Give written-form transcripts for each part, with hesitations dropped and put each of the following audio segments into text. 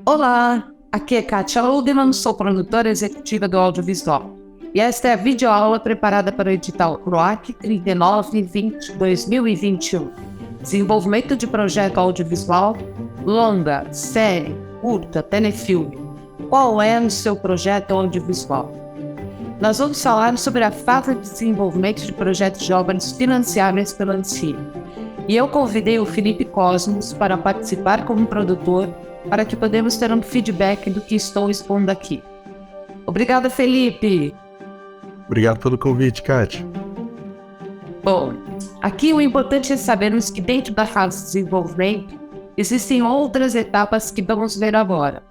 Olá, aqui é Kátia Oldman, sou produtora executiva do audiovisual. E esta é a videoaula preparada para o edital PROAC 39-2021. Desenvolvimento de projeto audiovisual, longa, série, curta, telefilme. Qual é o seu projeto audiovisual? Nós vamos falar sobre a fase de desenvolvimento de projetos de obras financiáveis pela Ancine. E eu convidei o Felipe Cosmos para participar como produtor, para que podemos ter um feedback do que estou expondo aqui. Obrigada, Felipe! Obrigado pelo convite, Kátia. Bom, aqui o importante é sabermos que dentro da fase de desenvolvimento existem outras etapas que vamos ver agora.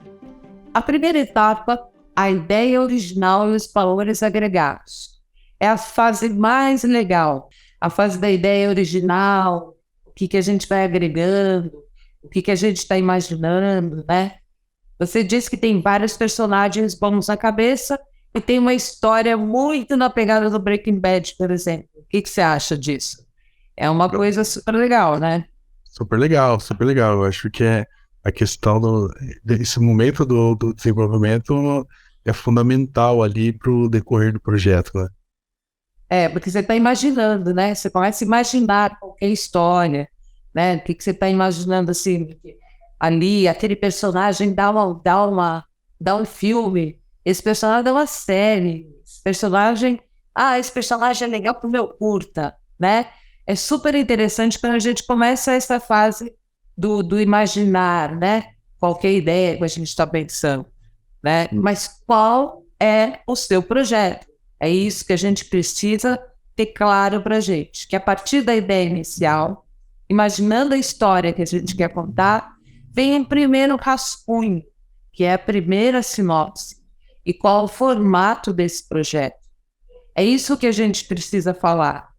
A primeira etapa, a ideia original e os valores agregados. É a fase mais legal, a fase da ideia original, o que a gente vai agregando, o que a gente está imaginando, né? Você disse que tem vários personagens bons na cabeça e tem uma história muito na pegada do Breaking Bad, por exemplo. O que você acha disso? É uma coisa super legal, né? Super legal, super legal. Eu acho que a questão desse momento do desenvolvimento é fundamental ali para o decorrer do projeto, né? Porque você está imaginando, né? Você começa a imaginar qualquer história, né? O que você está imaginando assim, ali, aquele personagem dá um filme, esse personagem dá uma série, esse personagem é legal pro meu curta, né? É super interessante quando a gente começa essa fase do imaginar, né? Qualquer ideia que a gente está pensando, né? Mas qual é o seu projeto? É isso que a gente precisa ter claro para a gente, que a partir da ideia inicial, imaginando a história que a gente quer contar, vem em primeiro rascunho, que é a primeira sinopse, e qual o formato desse projeto. É isso que a gente precisa falar.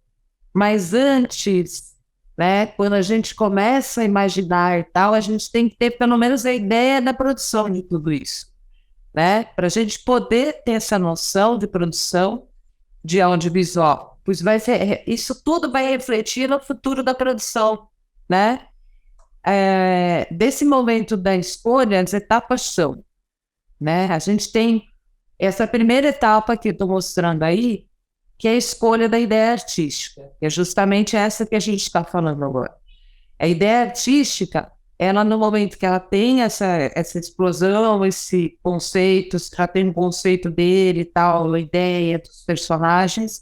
Mas antes, né, quando a gente começa a imaginar e tal, a gente tem que ter pelo menos a ideia da produção de tudo isso, né? Para a gente poder ter essa noção de produção de audiovisual. Pois isso tudo vai refletir no futuro da produção, né? Desse momento da escolha, as etapas são, né? A gente tem essa primeira etapa que eu estou mostrando aí, que é a escolha da ideia artística, que é justamente essa que a gente está falando agora. A ideia artística, ela no momento que ela tem essa explosão, esse conceito, já tem um conceito dele e tal, a ideia dos personagens,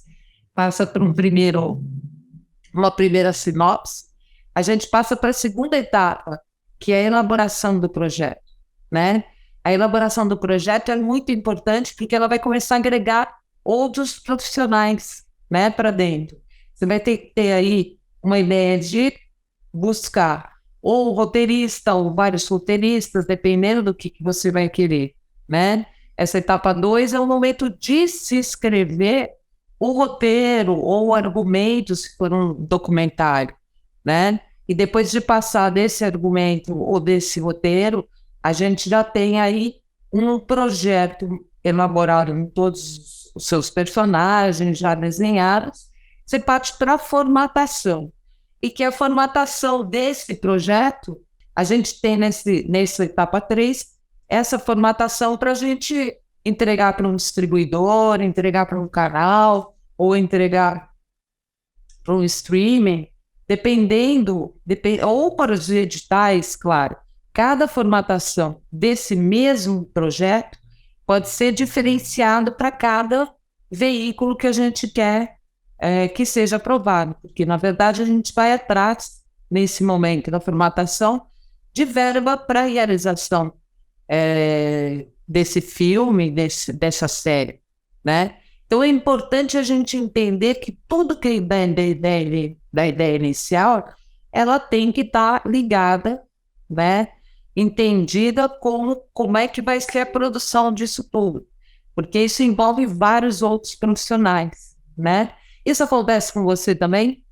passa por uma primeira sinopse, a gente passa para a segunda etapa, que é a elaboração do projeto, né? A elaboração do projeto é muito importante porque ela vai começar a agregar outros profissionais, né, para dentro. Você vai ter que ter aí uma ideia de buscar ou roteirista ou vários roteiristas, dependendo do que você vai querer, né? Essa etapa 2 é o momento de se escrever o roteiro ou o argumento, se for um documentário, né? E depois de passar desse argumento ou desse roteiro, a gente já tem aí um projeto elaborado com todos os seus personagens já desenhados. Você parte para a formatação. E que a formatação desse projeto, a gente tem nessa etapa 3, essa formatação para a gente entregar para um distribuidor, entregar para um canal, ou entregar para um streaming, ou para os editais, claro. Cada formatação desse mesmo projeto pode ser diferenciado para cada veículo que a gente quer que seja aprovado, porque, na verdade, a gente vai atrás, nesse momento da formatação, de verba para a realização desse filme, dessa série, né? Então, é importante a gente entender que tudo que é da ideia inicial, ela tem que estar ligada, né? Entendida como é que vai ser a produção disso tudo, porque isso envolve vários outros profissionais, né? Isso acontece com você também?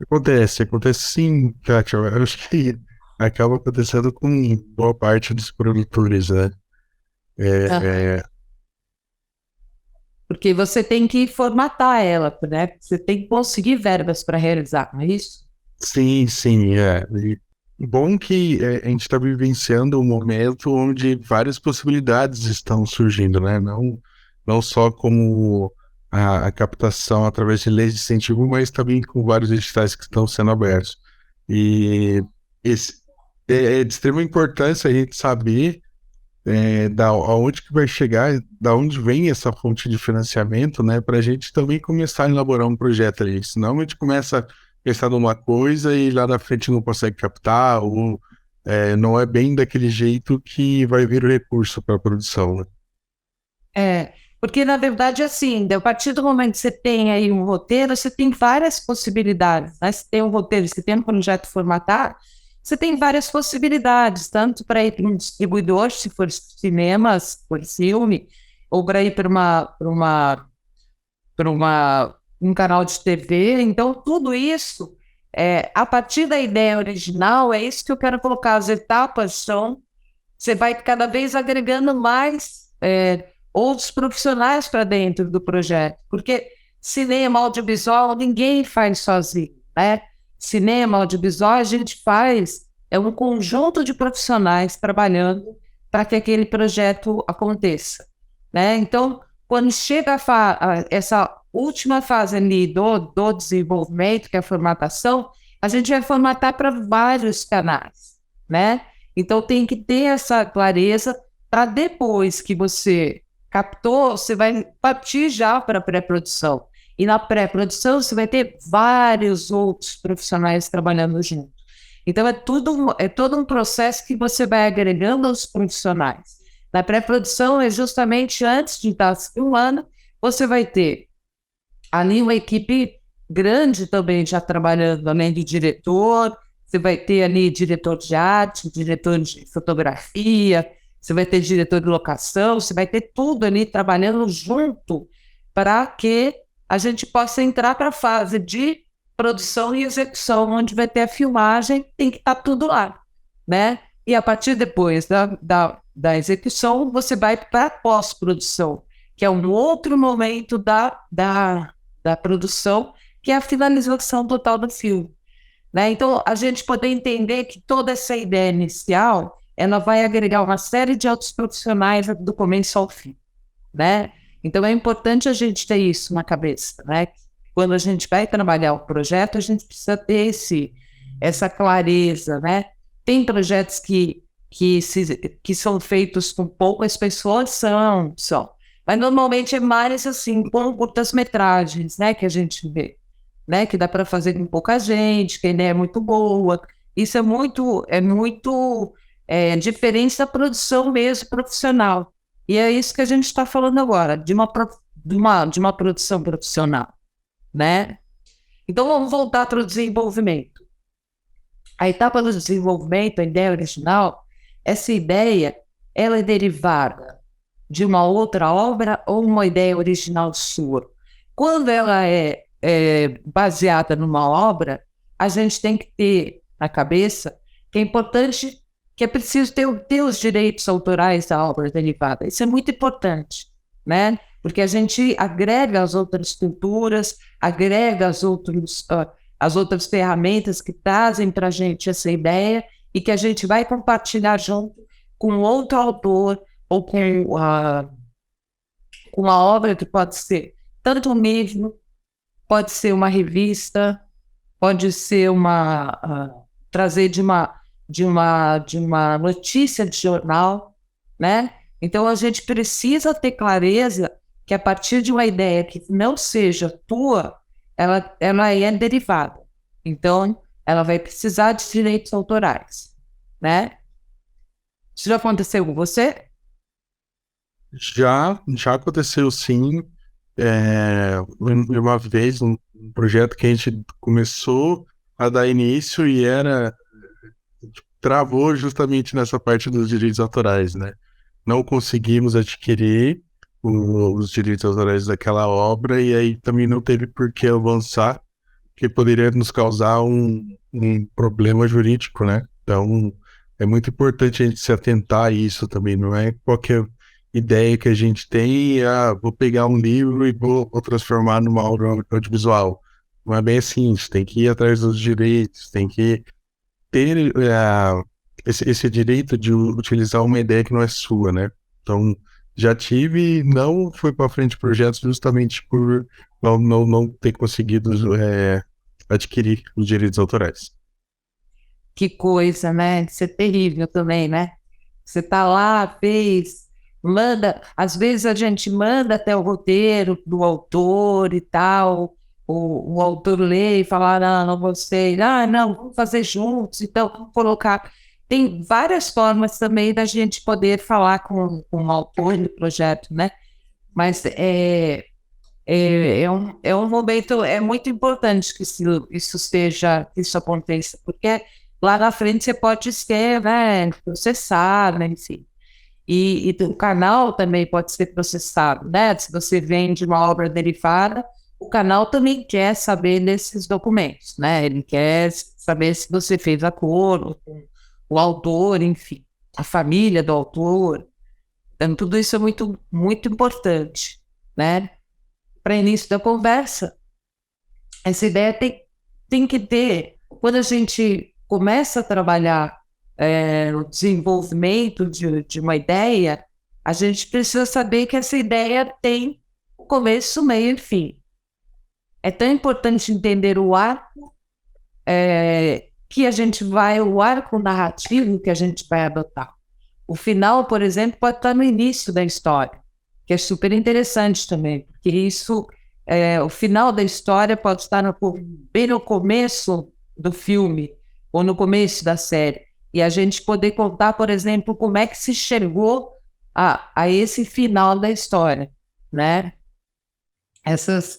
Acontece sim, Kátia. Eu acho que acaba acontecendo com boa parte dos produtores, né? É, é, Porque você tem que formatar ela, né? Você tem que conseguir verbas para realizar, não é isso? sim, sim, é. Bom que a gente está vivenciando um momento onde várias possibilidades estão surgindo, né? Não só como a captação através de leis de incentivo, mas também com vários editais que estão sendo abertos. E esse, é de extrema importância a gente saber aonde que vai chegar, da onde vem essa fonte de financiamento, né? Para a gente também começar a elaborar um projeto ali. Senão a gente começa a pensar numa coisa e lá na frente não consegue captar, ou não é bem daquele jeito que vai vir o recurso para a produção, né? Porque na verdade, assim, a partir do momento que você tem aí um roteiro, você tem várias possibilidades, né? Você tem um roteiro, você tem um projeto formatado, você tem várias possibilidades, tanto para ir para um distribuidor, se for cinema, se for filme, ou para ir para um canal de TV. Então, tudo isso, a partir da ideia original, é isso que eu quero colocar. As etapas são, você vai cada vez agregando mais outros profissionais para dentro do projeto, porque cinema, audiovisual, ninguém faz sozinho, né? Cinema, audiovisual, a gente faz, é um conjunto de profissionais trabalhando para que aquele projeto aconteça, né? Então, quando chega essa última fase ali do desenvolvimento, que é a formatação, a gente vai formatar para vários canais, né? Então tem que ter essa clareza para depois que você captou, você vai partir já para a pré-produção. E na pré-produção você vai ter vários outros profissionais trabalhando junto. Então é todo um processo que você vai agregando aos profissionais. Na pré-produção é justamente antes de estar se filmando, você vai ter ali uma equipe grande também já trabalhando, além de diretor, você vai ter ali diretor de arte, diretor de fotografia, você vai ter diretor de locação, você vai ter tudo ali trabalhando junto para que a gente possa entrar para a fase de produção e execução, onde vai ter a filmagem, tem que estar tudo lá, né? E a partir depois da execução, você vai para a pós-produção, que é um outro momento da produção, que é a finalização total do filme, né? Então, a gente poder entender que toda essa ideia inicial, ela vai agregar uma série de outros profissionais do começo ao fim, né? Então, é importante a gente ter isso na cabeça, né? Quando a gente vai trabalhar o projeto, a gente precisa ter essa clareza, né? Tem projetos que são feitos com poucas pessoas, são. Mas normalmente é mais assim, com curtas-metragens, né? Que a gente vê, né? Que dá para fazer com pouca gente, que a ideia é muito boa. Isso é muito diferente da produção mesmo profissional. E é isso que a gente está falando agora, de uma produção profissional, né? Então vamos voltar para o desenvolvimento. A etapa do desenvolvimento, a ideia original, essa ideia, ela é derivada de uma outra obra ou uma ideia original sua? Quando ela é baseada numa obra, a gente tem que ter na cabeça que é importante, que é preciso ter os direitos autorais da obra derivada. Isso é muito importante, né? Porque a gente agrega as outras culturas, agrega as outras ferramentas que trazem para a gente essa ideia e que a gente vai compartilhar junto com outro autor ou com uma obra que pode ser tanto um livro, pode ser uma revista, pode ser trazer de uma notícia de jornal, né? Então a gente precisa ter clareza que a partir de uma ideia que não seja tua, ela é derivada. Então ela vai precisar de direitos autorais, né? Isso já aconteceu com você? Já aconteceu sim. Uma vez um projeto que a gente começou a dar início e travou justamente nessa parte dos direitos autorais, né? Não conseguimos adquirir os direitos autorais daquela obra e aí também não teve por que avançar, que poderia nos causar um problema jurídico, né? Então, é muito importante a gente se atentar a isso também, não é qualquer ideia que a gente tem, vou pegar um livro e vou transformar numa obra audiovisual. Não é bem assim, a gente tem que ir atrás dos direitos, tem que ter esse direito de utilizar uma ideia que não é sua, né? Então, já tive, não foi para frente projetos justamente por não ter conseguido adquirir os direitos autorais. Que coisa, né? Isso é terrível também, né? Você tá lá, fez, manda, às vezes a gente manda até o roteiro do autor e tal, o autor lê e fala, não, não gostei, não, vamos fazer juntos, então vamos colocar. Tem várias formas também da gente poder falar com o autor do projeto, né? Mas é um momento, é muito importante que que isso aconteça, porque lá na frente você pode ser, né, processado, né, enfim. E o canal também pode ser processado, né? Se você vende uma obra derivada, o canal também quer saber desses documentos, né? Ele quer saber se você fez acordo com o autor, enfim, a família do autor. Então, tudo isso é muito, muito importante, né? Para início da conversa, essa ideia tem que ter, quando a gente começa a trabalhar no desenvolvimento de uma ideia, a gente precisa saber que essa ideia tem começo, meio e fim. É tão importante entender o arco o arco narrativo que a gente vai adotar. O final, por exemplo, pode estar no início da história, que é super interessante também, porque o final da história pode estar bem no começo do filme, ou no começo da série, e a gente poder contar, por exemplo, como é que se chegou a esse final da história, né? Essas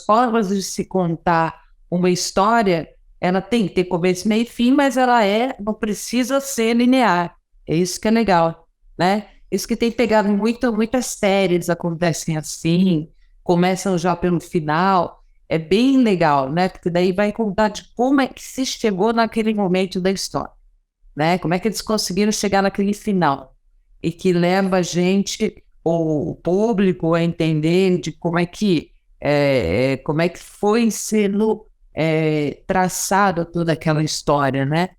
formas de se contar uma história, ela tem que ter começo, meio e fim, mas não precisa ser linear. É isso que é legal, né? Isso que tem pegado muitas séries acontecem assim, começam já pelo final, é bem legal, né? Porque daí vai contar de como é que se chegou naquele momento da história, né? Como é que eles conseguiram chegar naquele final e que leva a gente, ou o público, a entender de como é que foi sendo traçada toda aquela história, né?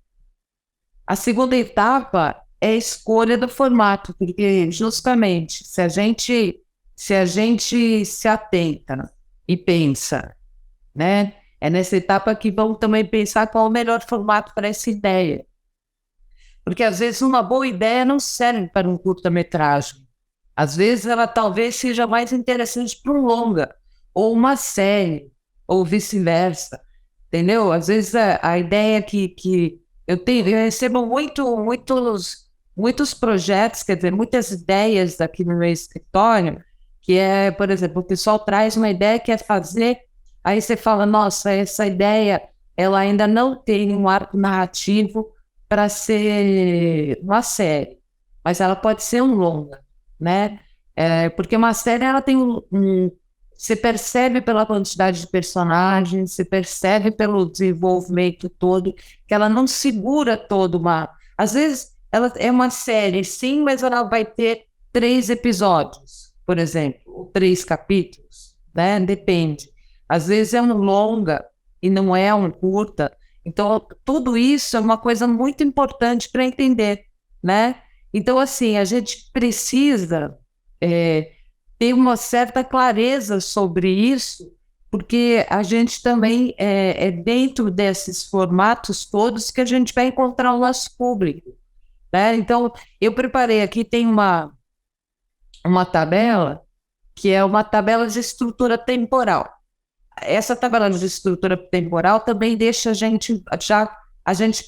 A segunda etapa é a escolha do formato, porque justamente se a gente se atenta e pensa, né? É nessa etapa que vamos também pensar qual é o melhor formato para essa ideia. Porque às vezes uma boa ideia não serve para um curta-metragem. Às vezes ela talvez seja mais interessante para um longa, ou uma série, ou vice-versa. Entendeu? Às vezes a ideia que eu recebo muitos projetos, quer dizer, muitas ideias aqui no meu escritório, que é, por exemplo, o pessoal traz uma ideia que é fazer, aí você fala, nossa, essa ideia, ela ainda não tem um arco narrativo para ser uma série, mas ela pode ser um longa, né? Porque uma série, ela tem você percebe pela quantidade de personagens, você percebe pelo desenvolvimento todo, que ela não segura toda uma... Às vezes, ela é uma série, sim, mas ela vai ter 3 episódios, por exemplo, ou 3 capítulos, né? Depende. Às vezes é um longa e não é um curta. Então, tudo isso é uma coisa muito importante para entender, né? Então, assim, a gente precisa ter uma certa clareza sobre isso, porque a gente também é dentro desses formatos todos que a gente vai encontrar o nosso público, né? Então, eu preparei aqui, tem uma tabela, que é uma tabela de estrutura temporal. Essa tabela de estrutura temporal também deixa a gente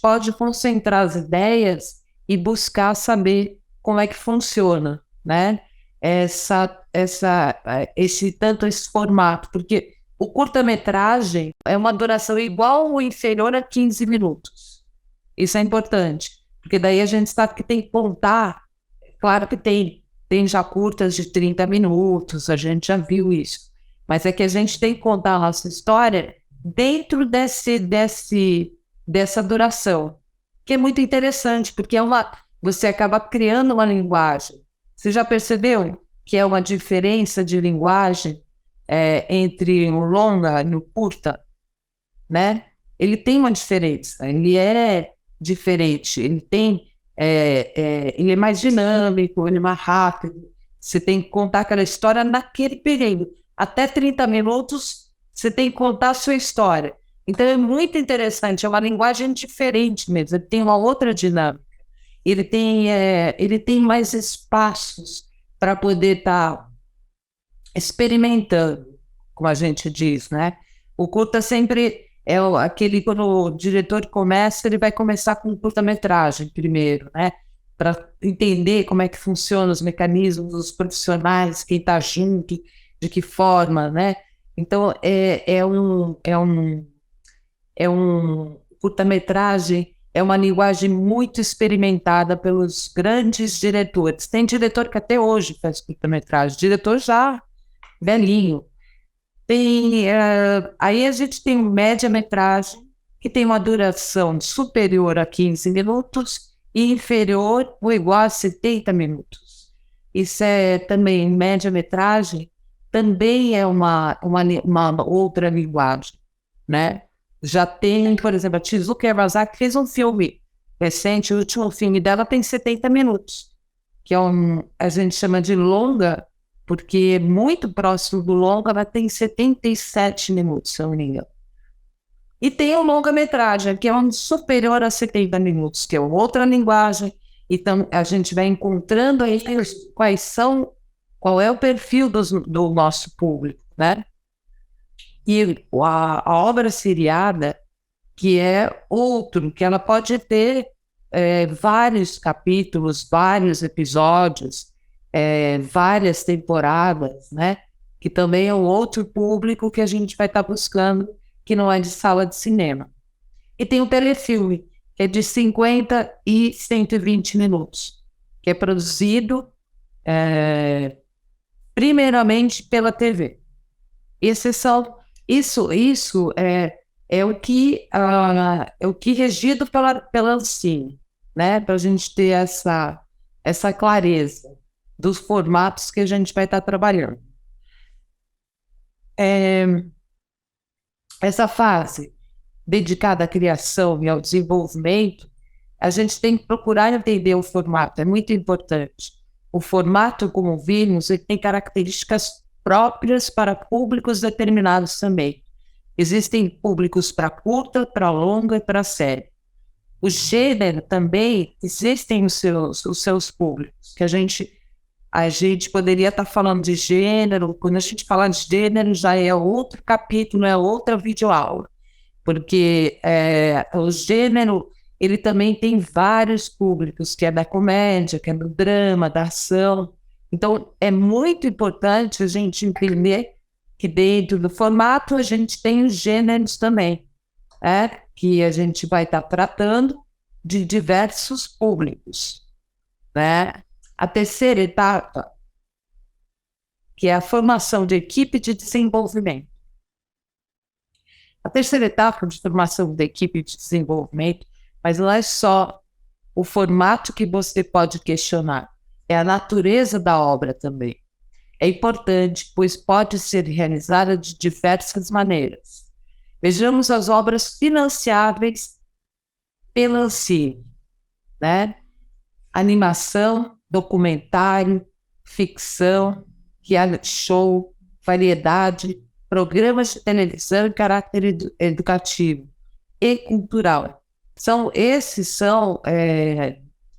pode concentrar as ideias e buscar saber como é que funciona, né? Esse formato, porque o curta-metragem é uma duração igual ou inferior a 15 minutos. Isso é importante, porque daí a gente sabe que tem que contar, claro que tem já curtas de 30 minutos, a gente já viu isso, mas é que a gente tem que contar a nossa história dentro dessa duração, que é muito interessante, porque você acaba criando uma linguagem. Você já percebeu que é uma diferença de linguagem entre o longa e o curta, né? ele tem uma diferença, ele é diferente, ele é mais dinâmico, ele é mais rápido. Você tem que contar aquela história naquele período. Até 30 minutos, você tem que contar a sua história. Então, é muito interessante, é uma linguagem diferente mesmo, ele tem uma outra dinâmica. Ele tem mais espaços para poder estar experimentando, como a gente diz, né? O curta sempre aquele, quando o diretor começa, ele vai começar com curta-metragem primeiro, né? Para entender como é que funcionam os mecanismos, os profissionais, quem está junto, de que forma, né? Então, é um curta-metragem, é uma linguagem muito experimentada pelos grandes diretores. Tem diretor que até hoje faz curta-metragem, diretor já velhinho. Aí a gente tem média-metragem, que tem uma duração superior a 15 minutos e inferior ou igual a 70 minutos. Isso é também média-metragem, também é uma outra linguagem, né? Já tem, por exemplo, a Tezuka Yamazaki fez um filme recente, o último filme dela tem 70 minutos, que a gente chama de longa, porque muito próximo do longa, ela tem 77 minutos, se eu não me engano. E tem o longa-metragem, que é um superior a 70 minutos, que é outra linguagem. Então, a gente vai encontrando aí qual é o perfil do nosso público, né? E a obra seriada, que é outro, que ela pode ter vários capítulos, vários episódios, várias temporadas, né? Que também é um outro público que a gente vai estar buscando, que não é de sala de cinema. E tem o telefilme, que é de 50 e 120 minutos, que é produzido primeiramente pela TV. Isso é o que é regido pela Ancine, né? Para a gente ter essa clareza dos formatos que a gente vai estar trabalhando. Essa fase dedicada à criação e ao desenvolvimento, a gente tem que procurar entender o formato, é muito importante. O formato, como vimos, ele tem características próprias para públicos determinados também. Existem públicos para curta, para longa e para série. O gênero também, existem os seus públicos, que a gente poderia estar falando de gênero, quando a gente fala de gênero já é outro capítulo, é outra videoaula, porque o gênero, ele também tem vários públicos, que é da comédia, que é do drama, da ação. Então, é muito importante a gente entender que dentro do formato a gente tem os gêneros também, que a gente vai estar tratando de diversos públicos, né? A terceira etapa, que é a formação de equipe de desenvolvimento. A terceira etapa de formação da equipe de desenvolvimento, mas não é só o formato que você pode questionar, é a natureza da obra também. É importante, pois pode ser realizada de diversas maneiras. Vejamos as obras financiáveis pela Ancine, né? Animação, documentário, ficção, reality show, variedade, programas de televisão de caráter educativo e cultural. Esses são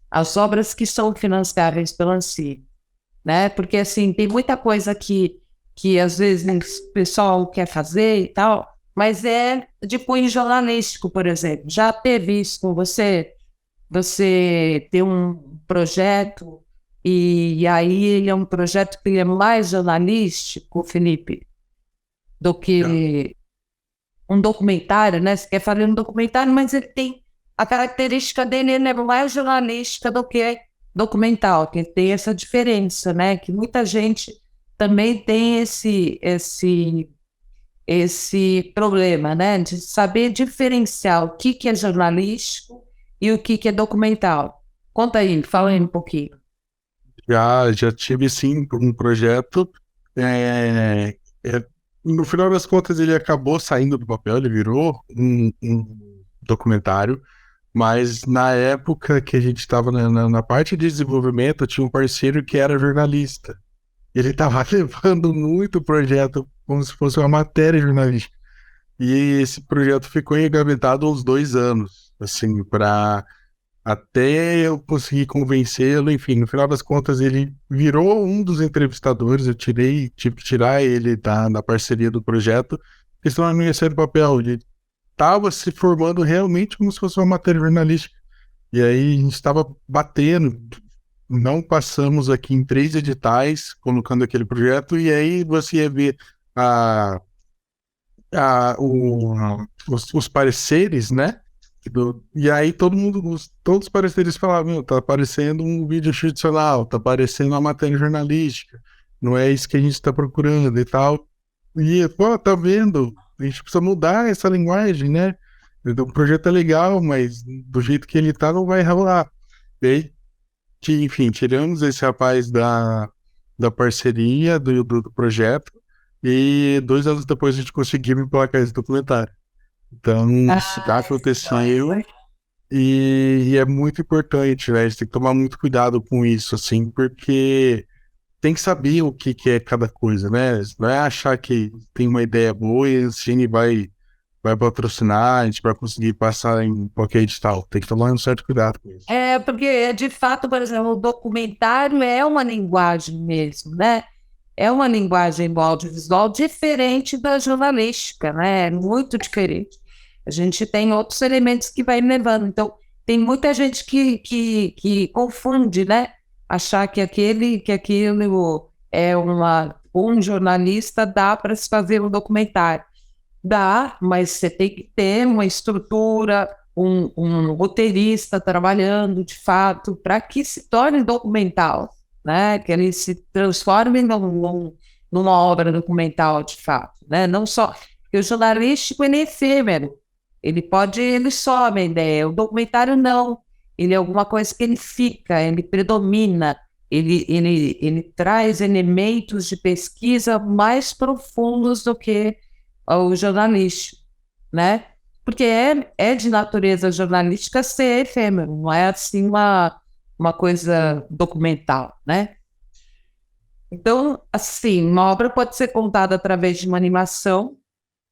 as obras que são financiáveis pela Ancine, né? Porque, assim, tem muita coisa que às vezes o pessoal quer fazer e tal, mas é de cunho jornalístico, por exemplo. Já teve isso com você? Você tem um projeto e aí ele é um projeto que é mais jornalístico, Felipe, do que um documentário, né? Você quer fazer um documentário, mas ele tem a característica dele, ele é mais jornalística do que documental, que tem essa diferença, né? Que muita gente também tem esse problema, né? De saber diferenciar o que é jornalístico e o que é documental. Conta aí, fala aí um pouquinho. Já tive sim um projeto no final das contas, ele acabou saindo do papel, ele virou um documentário, mas na época que a gente estava na parte de desenvolvimento, tinha um parceiro que era jornalista. Ele estava levando muito o projeto como se fosse uma matéria jornalística. E esse projeto ficou engavetado uns 2 anos, assim, para até eu conseguir convencê-lo. Enfim, no final das contas, ele virou um dos entrevistadores. Eu tive que tirar ele da parceria do projeto, porque senão não ia sair do papel. Ele estava se formando realmente como se fosse uma matéria jornalística. E aí a gente estava batendo. Não passamos aqui em 3 editais colocando aquele projeto, e aí você ia ver a, os pareceres, né? E aí todos os pareceres falavam: "Meu, tá parecendo um vídeo institucional, tá parecendo uma matéria jornalística, não é isso que a gente está procurando e tal." E, pô, tá vendo? A gente precisa mudar essa linguagem, né? Então, o projeto é legal, mas do jeito que ele tá, não vai rolar. E aí, enfim, tiramos esse rapaz da parceria do projeto, e 2 anos depois a gente conseguiu emplacar esse documentário. Então, isso Ah, aconteceu, e é muito importante, né? A gente tem que tomar muito cuidado com isso, assim, porque tem que saber o que é cada coisa, né? Não é achar que tem uma ideia boa e a Cine vai patrocinar, a gente vai conseguir passar em qualquer edital. Tem que tomar um certo cuidado com isso. porque, de fato, por exemplo, o documentário é uma linguagem mesmo, né? É uma linguagem do audiovisual diferente da jornalística, né? É muito diferente. A gente tem outros elementos que vai levando. Então, tem muita gente que confunde, né? Achar que aquilo é um jornalista dá para se fazer um documentário. Dá, mas você tem que ter uma estrutura, um roteirista trabalhando de fato para que se torne documental, né? Que ele se transforme numa obra documental de fato, né? Não só porque o jornalístico ele é efêmero, ele some a ideia, o documentário não, ele é alguma coisa que ele fica, ele predomina, ele traz elementos de pesquisa mais profundos do que o jornalístico, né? Porque é de natureza jornalística ser efêmero, não é assim uma coisa documental, né? Então, assim, uma obra pode ser contada através de uma animação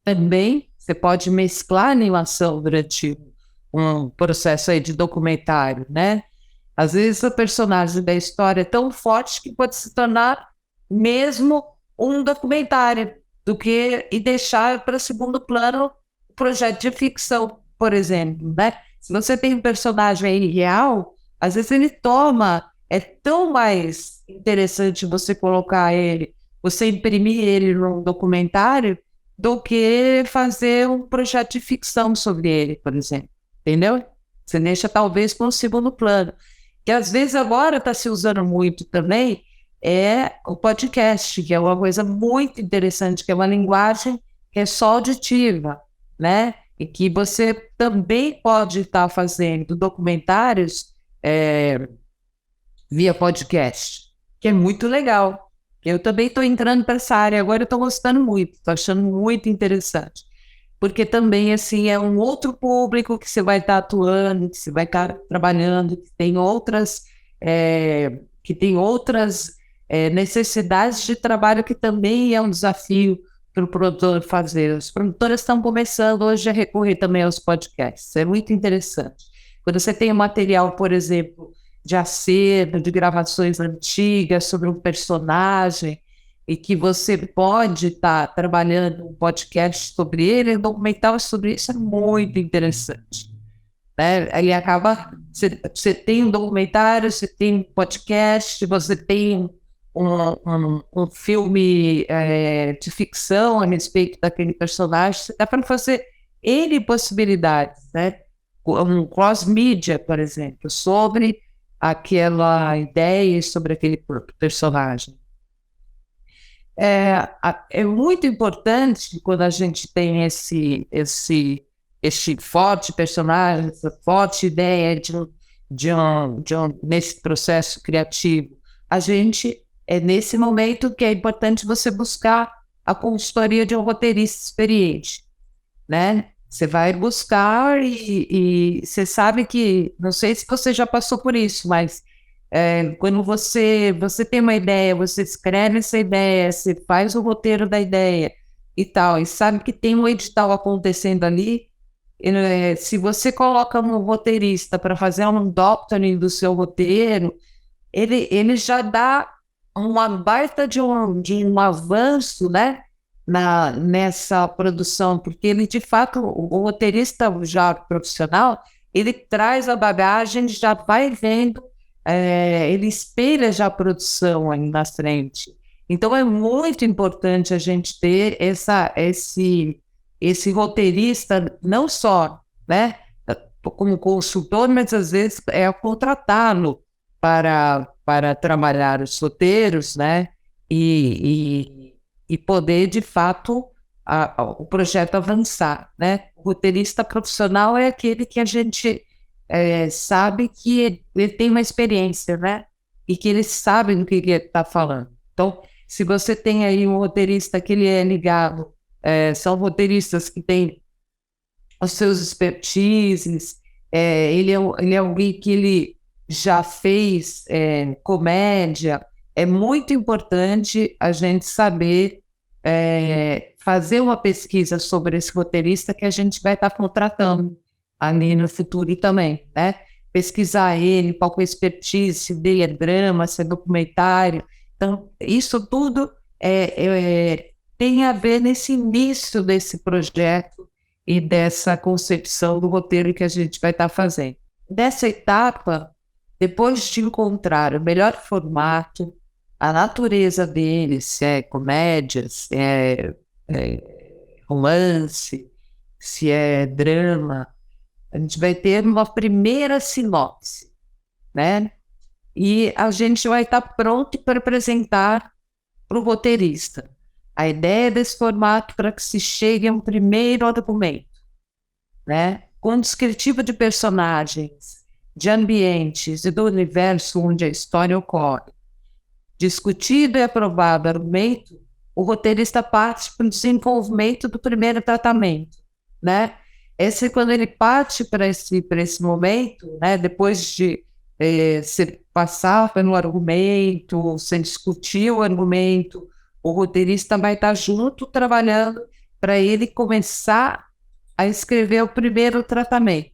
também. Você pode mesclar animação durante um processo aí de documentário, né? Às vezes o personagem da história é tão forte que pode se tornar mesmo um documentário e deixar para segundo plano o projeto de ficção, por exemplo, né? Se você tem um personagem aí real, às vezes é tão mais interessante você colocar ele, você imprimir ele num documentário, do que fazer um projeto de ficção sobre ele, por exemplo, entendeu? Você deixa talvez para um segundo plano. Que às vezes agora está se usando muito também é o podcast, que é uma coisa muito interessante, que é uma linguagem que é só auditiva, né? E que você também pode estar fazendo documentários via podcast, que é muito legal. Eu também estou entrando para essa área agora, eu estou gostando muito, estou achando muito interessante. Porque também, assim, é um outro público que você vai estar atuando, que você vai estar trabalhando, que tem outras necessidades de trabalho, que também é um desafio para o produtor fazer. As produtoras estão começando hoje a recorrer também aos podcasts, é muito interessante. Quando você tem um material, por exemplo, de acervo, de gravações antigas sobre um personagem, e que você pode estar trabalhando um podcast sobre ele, um documental sobre isso é muito interessante, né? Ele acaba, você tem um documentário, você tem um podcast, você tem um filme de ficção a respeito daquele personagem, dá para fazer N possibilidades, né? Um cross-mídia, por exemplo, sobre aquela ideia, sobre aquele personagem. É muito importante quando a gente tem esse forte personagem, essa forte ideia nesse processo criativo. É nesse momento que é importante você buscar a consultoria de um roteirista experiente, né? Você vai buscar e você sabe que, não sei se você já passou por isso, mas quando você tem uma ideia, você escreve essa ideia, você faz o roteiro da ideia e tal, e sabe que tem um edital acontecendo ali, se você coloca um roteirista para fazer um doctoring do seu roteiro, ele já dá uma baita de um avanço, né, nessa produção, porque ele, de fato, o roteirista já profissional, ele traz a bagagem, já vai vendo, ele espelha já a produção aí na frente. Então, é muito importante a gente ter esse roteirista, não só, né, como consultor, mas às vezes contratá-lo para trabalhar os roteiros, né? E poder, de fato, o projeto avançar, né? O roteirista profissional é aquele que a gente sabe que ele tem uma experiência, né? E que ele sabe do que ele está falando. Então, se você tem aí um roteirista que ele é ligado, são roteiristas que têm os seus expertises, ele é alguém que ele já fez comédia. É muito importante a gente saber fazer uma pesquisa sobre esse roteirista que a gente vai estar contratando ali no futuro também, né? Pesquisar ele, qual é a expertise, se dele é drama, se é documentário. Então, isso tudo tem a ver nesse início desse projeto e dessa concepção do roteiro que a gente vai estar fazendo. Nessa etapa, depois de encontrar o melhor formato, a natureza dele, se é comédia, se é romance, se é drama, a gente vai ter uma primeira sinopse, né? E a gente vai estar pronto para apresentar para o roteirista a ideia desse formato para que se chegue a um primeiro argumento, né? Com descritivo de personagens, de ambientes e do universo onde a história ocorre. Discutido e aprovado o argumento, o roteirista parte para o desenvolvimento do primeiro tratamento, né? Esse é quando ele parte para esse momento, né? Depois de se passar pelo argumento, se discutir o argumento, o roteirista vai estar junto trabalhando para ele começar a escrever o primeiro tratamento.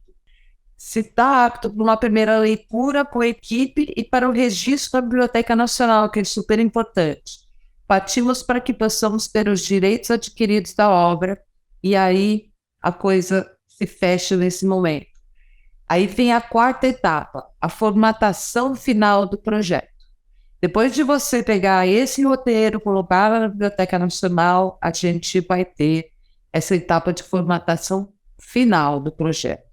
Se está apto para uma primeira leitura com a equipe e para o registro da Biblioteca Nacional, que é super importante. Partimos para que possamos ter os direitos adquiridos da obra e aí a coisa se fecha nesse momento. Aí vem a quarta etapa, a formatação final do projeto. Depois de você pegar esse roteiro, colocar na Biblioteca Nacional, a gente vai ter essa etapa de formatação final do projeto.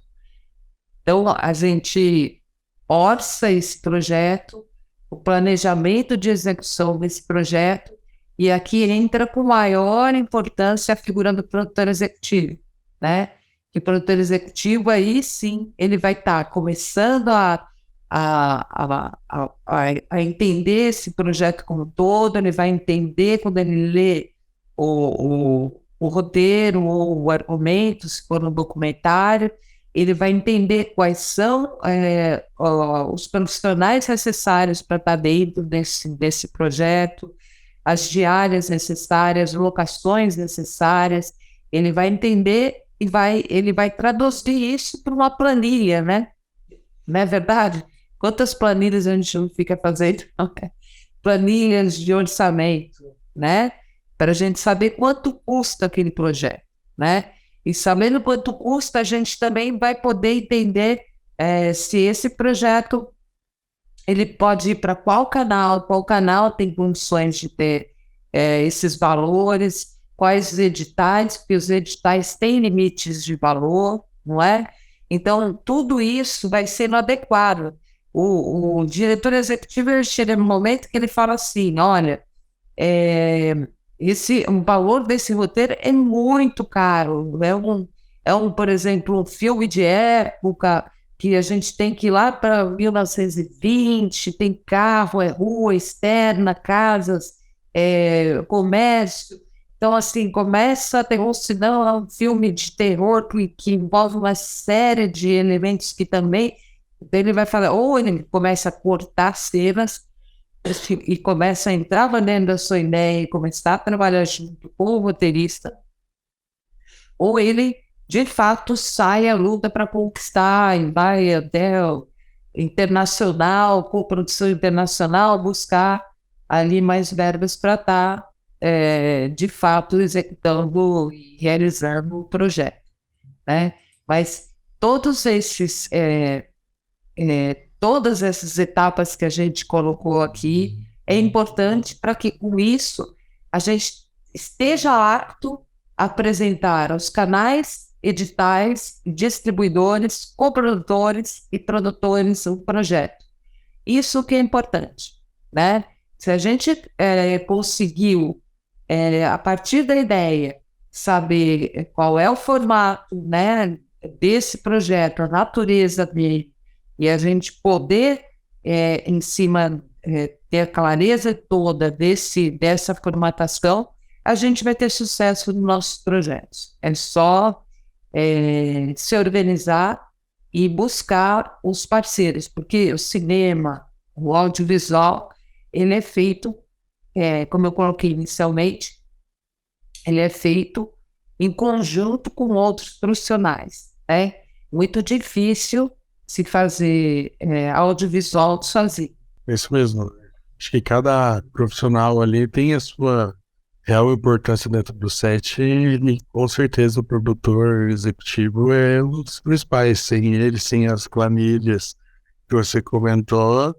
Então, a gente orça esse projeto, o planejamento de execução desse projeto, e aqui entra com maior importância a figura do produtor executivo, né? Que o produtor executivo, aí sim, ele vai estar começando a entender esse projeto como um todo, ele vai entender quando ele lê o roteiro ou o argumento, se for um documentário, ele vai entender quais são os profissionais necessários para estar dentro desse projeto, as diárias necessárias, locações necessárias. Ele vai entender e ele vai traduzir isso para uma planilha, né? Não é verdade? Quantas planilhas a gente não fica fazendo? Planilhas de orçamento, né? Para a gente saber quanto custa aquele projeto, né? E sabendo quanto custa, a gente também vai poder entender se esse projeto ele pode ir para qual canal tem condições de ter esses valores, quais os editais, porque os editais têm limites de valor, não é? Então, tudo isso vai sendo adequado. O diretor executivo chega no momento que ele fala assim, olha, o valor desse roteiro é muito caro, por exemplo, um filme de época que a gente tem que ir lá para 1920, tem carro, rua externa, casas, comércio. Então, assim, começa, ou se não, é um filme de terror que envolve uma série de elementos que também, então ele vai falar, ou ele começa a cortar cenas e começa a entrar dentro da sua ideia e começar a trabalhar junto com o roteirista, ou ele, de fato, sai à luta para conquistar e vai até o internacional, coprodução internacional, buscar ali mais verbas para estar, de fato, executando e realizando o projeto, né? Mas todos esses, todas essas etapas que a gente colocou aqui, é importante para que, com isso, a gente esteja apto a apresentar aos canais editais, distribuidores, coprodutores e produtores o projeto. Isso que é importante, né? Se a gente conseguiu, a partir da ideia, saber qual é o formato, né, desse projeto, a natureza dele, e a gente poder, em cima, ter a clareza toda dessa formatação, a gente vai ter sucesso nos nossos projetos. É só se organizar e buscar os parceiros, porque o cinema, o audiovisual, ele é feito, como eu coloquei inicialmente, ele é feito em conjunto com outros profissionais, né? Muito difícil se fazer audiovisual sozinho. É isso mesmo. Acho que cada profissional ali tem a sua real importância dentro do set e com certeza o produtor executivo é um dos principais. Sem ele, sem as planilhas que você comentou,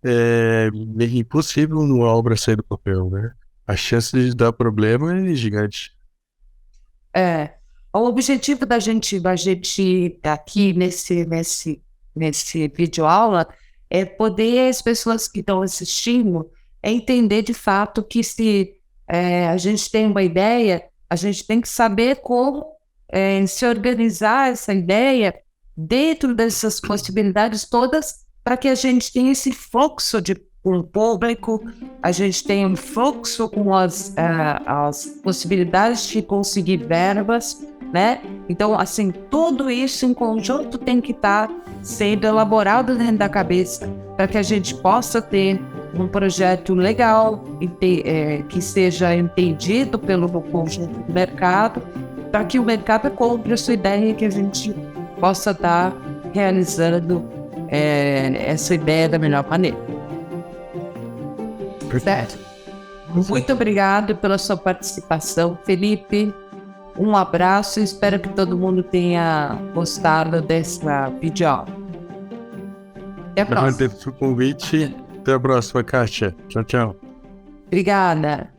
é impossível uma obra sair do papel, né? A chance de dar problema é gigante. O objetivo da gente aqui nesse vídeo aula é poder as pessoas que estão assistindo entender de fato que se a gente tem uma ideia, a gente tem que saber como se organizar essa ideia dentro dessas possibilidades todas para que a gente tenha esse fluxo com o público, a gente tenha um fluxo com as possibilidades de conseguir verbas, né? Então, assim, tudo isso em conjunto tem que estar sendo elaborado dentro da cabeça para que a gente possa ter um projeto legal, que seja entendido pelo conjunto do mercado, para que o mercado compre a sua ideia e que a gente possa estar realizando essa ideia da melhor maneira. Certo? Muito obrigado pela sua participação, Felipe. Um abraço e espero que todo mundo tenha gostado dessa videoaula. Até a próxima. Agradeço o convite. Até a próxima, Kátia. Tchau, tchau. Obrigada.